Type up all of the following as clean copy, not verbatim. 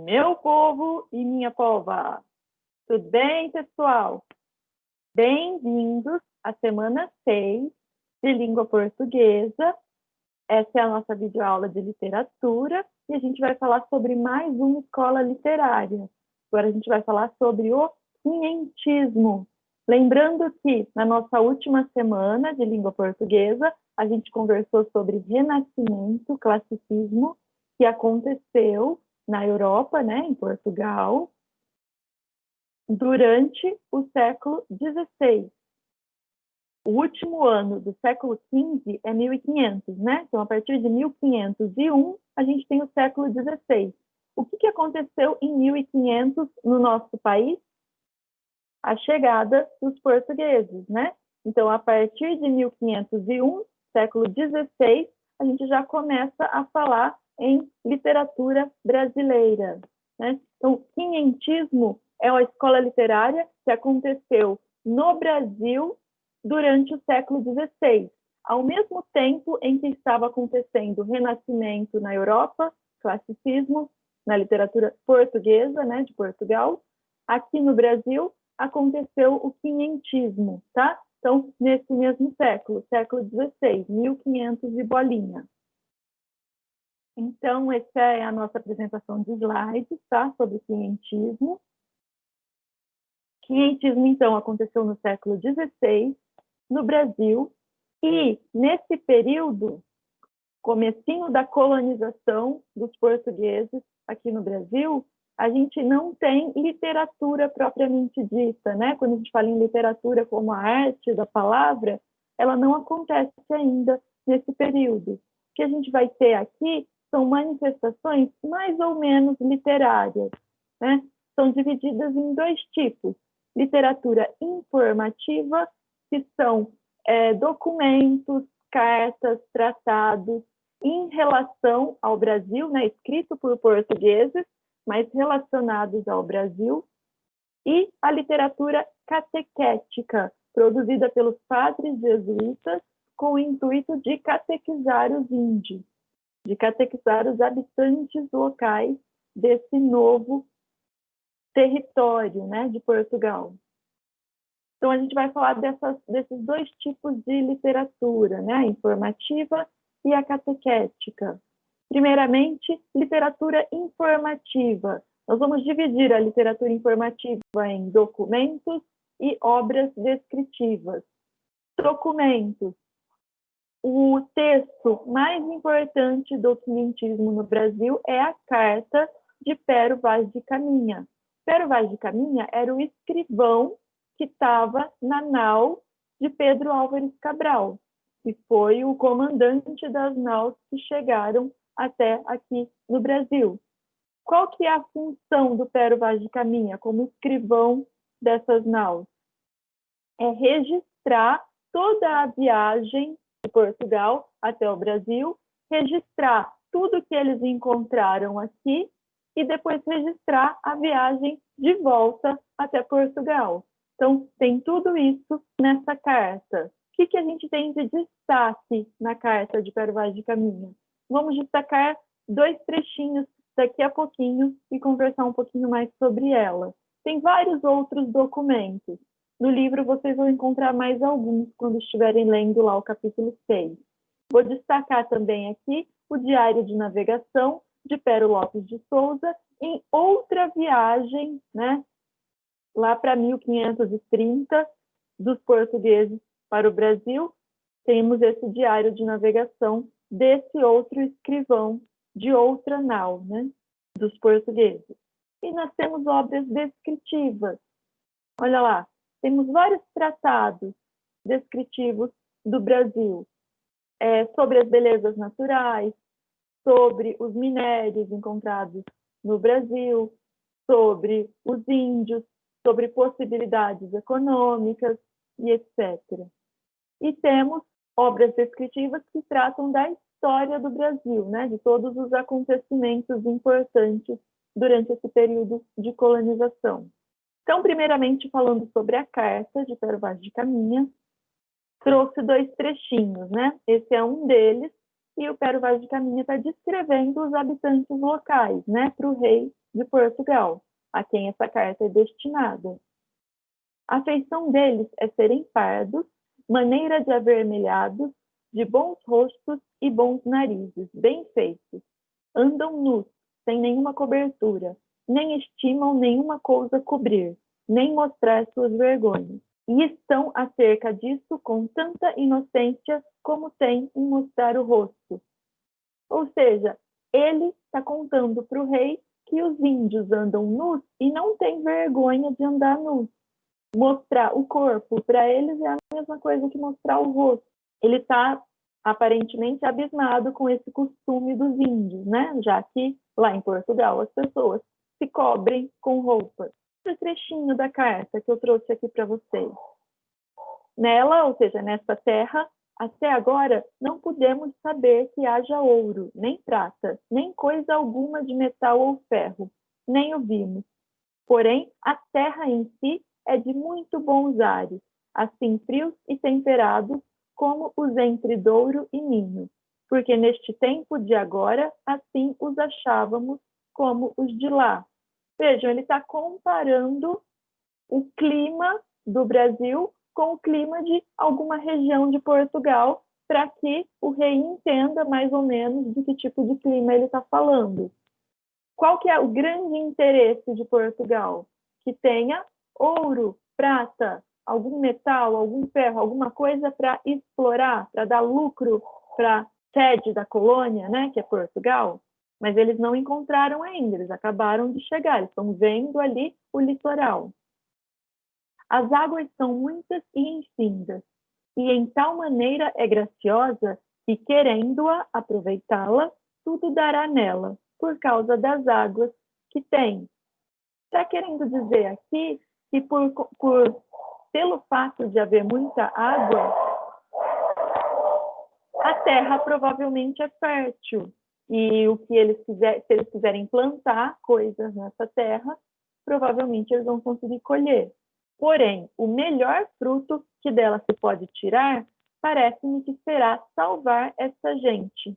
Meu povo e minha pova. Tudo bem, pessoal? Bem-vindos à semana 6 de língua portuguesa. Essa é a nossa videoaula de literatura e a gente vai falar sobre mais uma escola literária. Agora a gente vai falar sobre o quinhentismo. Lembrando que na nossa última semana de língua portuguesa, a gente conversou sobre renascimento, classicismo, que aconteceu na Europa, né, em Portugal, durante o século XVI. O último ano do século XV é 1500, né? Então, a partir de 1501, a gente tem o século XVI. O que aconteceu em 1500 no nosso país? A chegada dos portugueses, né? Então, a partir de 1501, século XVI, a gente já começa a falar em literatura brasileira, né? Então, o quinhentismo é uma escola literária que aconteceu no Brasil durante o século XVI, ao mesmo tempo em que estava acontecendo o Renascimento na Europa, classicismo na literatura portuguesa, né, de Portugal. Aqui no Brasil aconteceu o quinhentismo, tá? Então, nesse mesmo século, século XVI, 1500 e bolinha. Então, essa é a nossa apresentação de slides, tá? Sobre o quinhentismo. Quinhentismo, então, aconteceu no século XVI, no Brasil, e nesse período, comecinho da colonização dos portugueses aqui no Brasil, a gente não tem literatura propriamente dita, né? Quando a gente fala em literatura como a arte da palavra, ela não acontece ainda nesse período. O que a gente vai ter aqui são manifestações mais ou menos literárias, né? São divididas em dois tipos: literatura informativa, que são documentos, cartas, tratados em relação ao Brasil, né, escrito por portugueses, mas relacionados ao Brasil, e a literatura catequética, produzida pelos padres jesuítas com o intuito de catequizar os índios, de catequizar os habitantes locais desse novo território, né, de Portugal. Então, a gente vai falar desses dois tipos de literatura, né, a informativa e a catequética. Primeiramente, literatura informativa. Nós vamos dividir a literatura informativa em documentos e obras descritivas. Documentos. O texto mais importante do quinhentismo no Brasil é a Carta de Pero Vaz de Caminha. Pero Vaz de Caminha era o escrivão que estava na nau de Pedro Álvares Cabral, que foi o comandante das naus que chegaram até aqui no Brasil. Qual que é a função do Pero Vaz de Caminha como escrivão dessas naus? É registrar toda a viagem de Portugal até o Brasil, registrar tudo que eles encontraram aqui e depois registrar a viagem de volta até Portugal. Então, tem tudo isso nessa carta. O que a gente tem de destaque na carta de Pero Vaz de Caminha? Vamos destacar dois trechinhos daqui a pouquinho e conversar um pouquinho mais sobre ela. Tem vários outros documentos. No livro vocês vão encontrar mais alguns quando estiverem lendo lá o capítulo 6. Vou destacar também aqui o Diário de Navegação de Pero Lopes de Souza em outra viagem, né? Lá para 1530, dos portugueses para o Brasil, temos esse diário de navegação desse outro escrivão de outra nau, né, dos portugueses. E nós temos obras descritivas. Olha lá, temos vários tratados descritivos do Brasil, sobre as belezas naturais, sobre os minérios encontrados no Brasil, sobre os índios, sobre possibilidades econômicas e etc. E temos obras descritivas que tratam da história do Brasil, né, de todos os acontecimentos importantes durante esse período de colonização. Então, primeiramente, falando sobre a carta de Pero Vaz de Caminha, trouxe dois trechinhos, né? Esse é um deles, e o Pero Vaz de Caminha está descrevendo os habitantes locais, né, para o rei de Portugal, a quem essa carta é destinada. A feição deles é serem pardos, maneira de avermelhados, de bons rostos e bons narizes, bem feitos. Andam nus, sem nenhuma cobertura, nem estimam nenhuma coisa cobrir, nem mostrar suas vergonhas. E estão acerca disso com tanta inocência como tem em mostrar o rosto. Ou seja, ele está contando para o rei que os índios andam nus e não têm vergonha de andar nus. Mostrar o corpo para eles é a mesma coisa que mostrar o rosto. Ele está aparentemente abismado com esse costume dos índios, né? Já que lá em Portugal as pessoas se cobrem com roupas. Esse trechinho da carta que eu trouxe aqui para vocês. Nela, ou seja, nesta terra, até agora não podemos saber que haja ouro, nem prata, nem coisa alguma de metal ou ferro, nem o vimos. Porém, a terra em si é de muito bons ares, assim frios e temperados como os entre Douro e Minho, porque neste tempo de agora, assim os achávamos como os de lá. Vejam, ele está comparando o clima do Brasil com o clima de alguma região de Portugal, para que o rei entenda mais ou menos de que tipo de clima ele está falando. Qual que é o grande interesse de Portugal? Que tenha ouro, prata, algum metal, algum ferro, alguma coisa para explorar, para dar lucro para a sede da colônia, né, que é Portugal. Mas eles não encontraram ainda, eles acabaram de chegar, eles estão vendo ali o litoral. As águas são muitas e infindas, e em tal maneira é graciosa que, querendo-a aproveitá-la, tudo dará nela, por causa das águas que tem. Está querendo dizer aqui que pelo fato de haver muita água, a terra provavelmente é fértil. E o que se eles quiserem plantar coisas nessa terra, provavelmente eles vão conseguir colher. Porém, o melhor fruto que dela se pode tirar, parece-me que será salvar essa gente.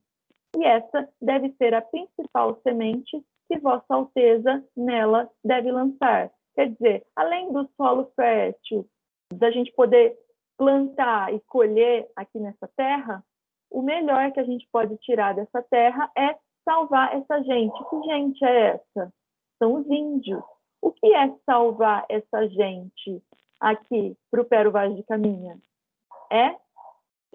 E essa deve ser a principal semente que Vossa Alteza nela deve lançar. Quer dizer, além do solo fértil, da gente poder plantar e colher aqui nessa terra, o melhor que a gente pode tirar dessa terra é salvar essa gente. Que gente é essa? São os índios. O que é salvar essa gente aqui para o Pero Vaz de Caminha? É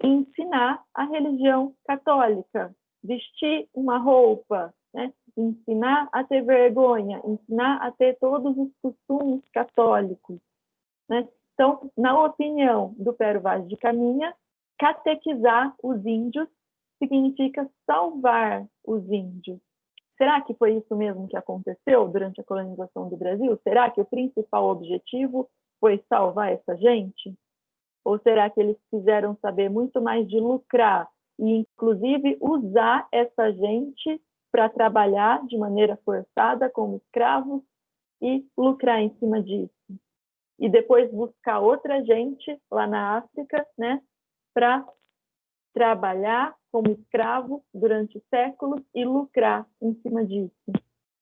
ensinar a religião católica, vestir uma roupa, né? Ensinar a ter vergonha, ensinar a ter todos os costumes católicos, né? Então, na opinião do Pero Vaz de Caminha, catequizar os índios significa salvar os índios. Será que foi isso mesmo que aconteceu durante a colonização do Brasil? Será que o principal objetivo foi salvar essa gente? Ou será que eles quiseram saber muito mais de lucrar e, inclusive, usar essa gente para trabalhar de maneira forçada como escravos e lucrar em cima disso? E depois buscar outra gente lá na África, né, para trabalhar como escravo durante séculos e lucrar em cima disso.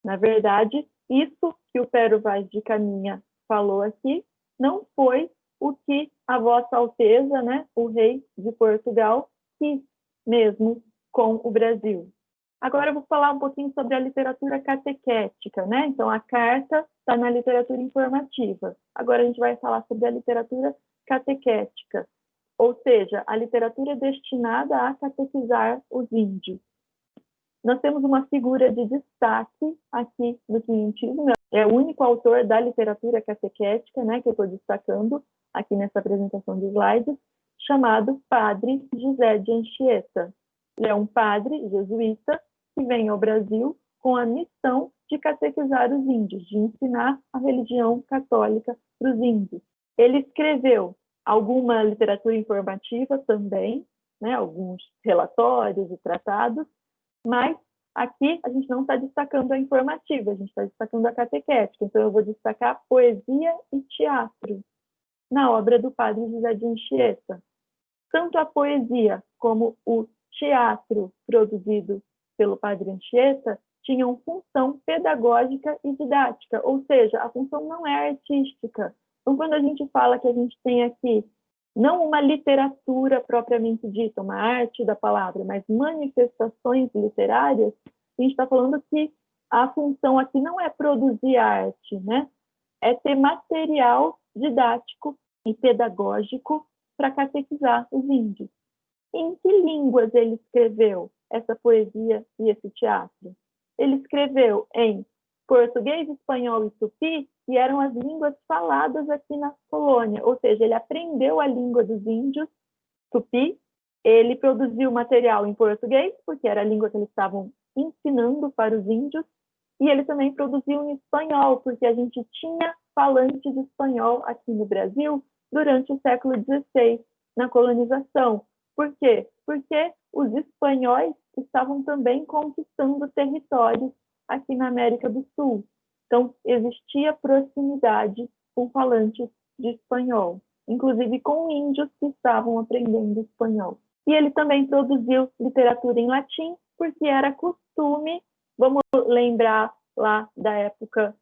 Na verdade, isso que o Pero Vaz de Caminha falou aqui não foi o que a Vossa Alteza, né, o rei de Portugal, quis mesmo com o Brasil. Agora eu vou falar um pouquinho sobre a literatura catequética, né? Então a carta está na literatura informativa. Agora a gente vai falar sobre a literatura catequética, ou seja, a literatura destinada a catequizar os índios. Nós temos uma figura de destaque aqui no quinhentismo, é o único autor da literatura catequética, né, que eu estou destacando aqui nessa apresentação de slides, chamado Padre José de Anchieta. Ele é um padre jesuíta que vem ao Brasil com a missão de catequizar os índios, de ensinar a religião católica para os índios. Ele escreveu alguma literatura informativa também, né, alguns relatórios e tratados, mas aqui a gente não está destacando a informativa, a gente está destacando a catequética. Então eu vou destacar poesia e teatro na obra do Padre José de Anchieta. Tanto a poesia como o teatro produzido pelo Padre Anchieta tinham função pedagógica e didática, ou seja, a função não é artística. Então, quando a gente fala que a gente tem aqui não uma literatura propriamente dita, uma arte da palavra, mas manifestações literárias, a gente está falando que a função aqui não é produzir arte, né? É ter material didático e pedagógico para catequizar os índios. Em que línguas ele escreveu essa poesia e esse teatro? Ele escreveu em português, espanhol e tupi, que eram as línguas faladas aqui na colônia, ou seja, ele aprendeu a língua dos índios, tupi, ele produziu material em português, porque era a língua que eles estavam ensinando para os índios, e ele também produziu em espanhol, porque a gente tinha falantes de espanhol aqui no Brasil durante o século XVI, na colonização. Por quê? Porque os espanhóis estavam também conquistando territórios aqui na América do Sul. Então, existia proximidade com falantes de espanhol, inclusive com índios que estavam aprendendo espanhol. E ele também produziu literatura em latim, porque era costume, vamos lembrar lá da época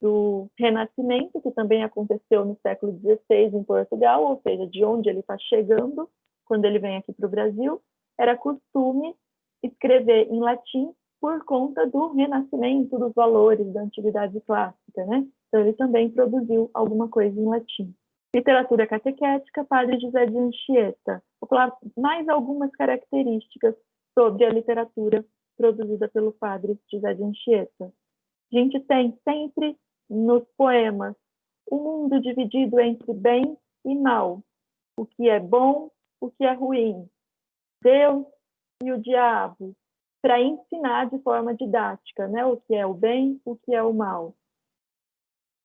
do Renascimento, que também aconteceu no século XVI em Portugal, ou seja, de onde ele está chegando, quando ele vem aqui para o Brasil, era costume escrever em latim por conta do renascimento, dos valores da antiguidade clássica, né? Então, ele também produziu alguma coisa em latim. Literatura catequética, Padre José de Anchieta. Vou falar mais algumas características sobre a literatura produzida pelo Padre José de Anchieta. A gente tem sempre nos poemas o mundo dividido entre bem e mal, o que é bom, o que é ruim, Deus e o diabo, para ensinar de forma didática, né? O que é o bem, o que é o mal.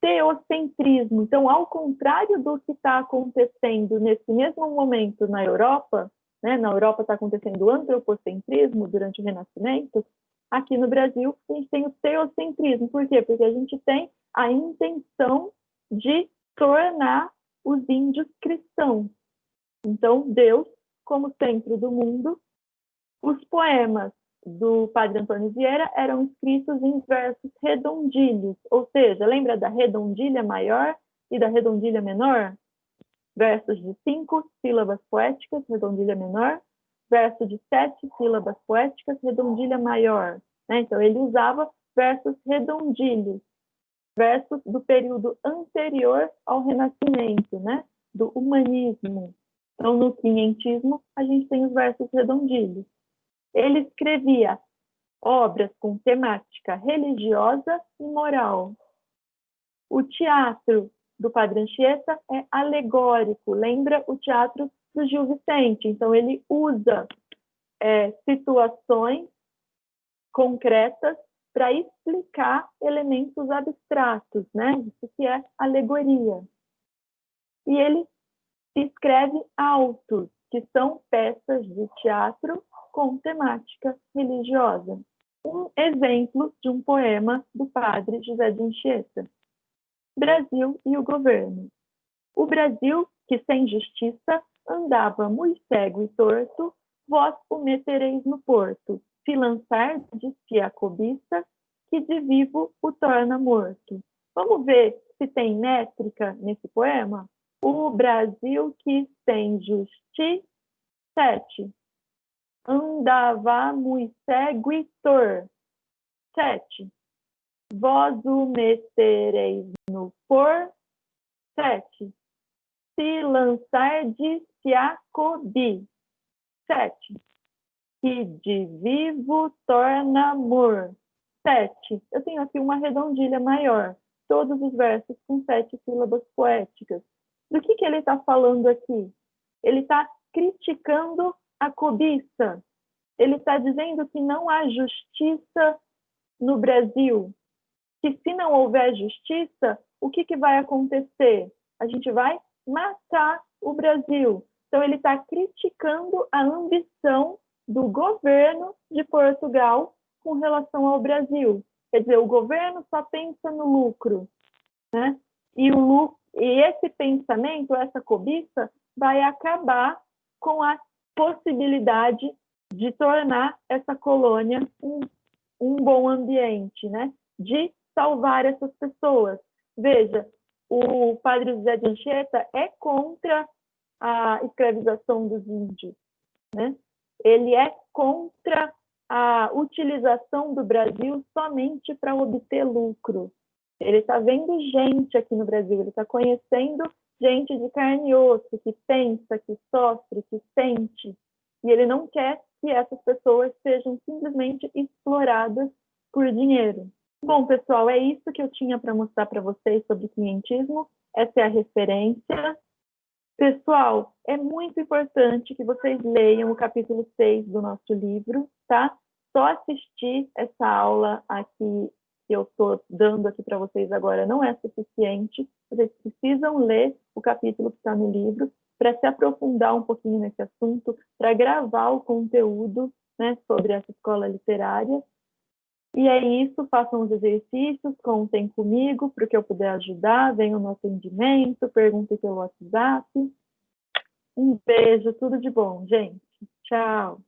Teocentrismo, então, ao contrário do que está acontecendo nesse mesmo momento na Europa, né? Na Europa está acontecendo o antropocentrismo durante o Renascimento, aqui no Brasil a gente tem o teocentrismo. Por quê? Porque a gente tem a intenção de tornar os índios cristãos. Então, Deus como centro do mundo. Os poemas do Padre Antônio Vieira eram escritos em versos redondilhos, ou seja, lembra da redondilha maior e da redondilha menor? Versos de 5 sílabas poéticas, redondilha menor, verso de 7 sílabas poéticas, redondilha maior. Né? Então, ele usava versos redondilhos, versos do período anterior ao Renascimento, né? Do humanismo. Então, no quinhentismo, a gente tem os versos redondilhos. Ele escrevia obras com temática religiosa e moral. O teatro do Padre Anchieta é alegórico, lembra o teatro do Gil Vicente. Então, ele usa situações concretas para explicar elementos abstratos, né? Isso que é alegoria. E ele escreve autos, que são peças de teatro com temática religiosa. Um exemplo de um poema do Padre José de Anchieta. Brasil e o governo. O Brasil, que sem justiça andava muito cego e torto, vós o metereis no porto, se lançar de a cobiça, que de vivo o torna morto. Vamos ver se tem métrica nesse poema? O Brasil que sem justiça, 7. Andava muito cego e torto, 7. Vós o metereis no por, 7. Se lançardes se a cobi, 7. Que de vivo torna amor, 7. Eu tenho aqui uma redondilha maior, todos os versos com 7 sílabas poéticas. Do que ele está falando aqui? Ele está criticando a cobiça. Ele está dizendo que não há justiça no Brasil, que se não houver justiça, o que vai acontecer? A gente vai matar o Brasil. Então, ele está criticando a ambição do governo de Portugal com relação ao Brasil. Quer dizer, o governo só pensa no lucro, né? E esse pensamento, essa cobiça, vai acabar com a possibilidade de tornar essa colônia um um bom ambiente, né? De salvar essas pessoas. Veja, o padre José de Anchieta é contra a escravização dos índios, né? Ele é contra a utilização do Brasil somente para obter lucro. Ele está vendo gente aqui no Brasil, ele está conhecendo gente de carne e osso, que pensa, que sofre, que sente, e ele não quer que essas pessoas sejam simplesmente exploradas por dinheiro. Bom, pessoal, é isso que eu tinha para mostrar para vocês sobre o quinhentismo. Essa é a referência. Pessoal, é muito importante que vocês leiam o capítulo 6 do nosso livro, tá? Só assistir essa aula aqui que eu estou dando aqui para vocês agora não é suficiente. Vocês precisam ler o capítulo que está no livro para se aprofundar um pouquinho nesse assunto, para gravar o conteúdo, né, sobre essa escola literária. E é isso, façam os exercícios, contem comigo para o que eu puder ajudar, venham no atendimento, perguntem pelo WhatsApp. Um beijo, tudo de bom, gente. Tchau.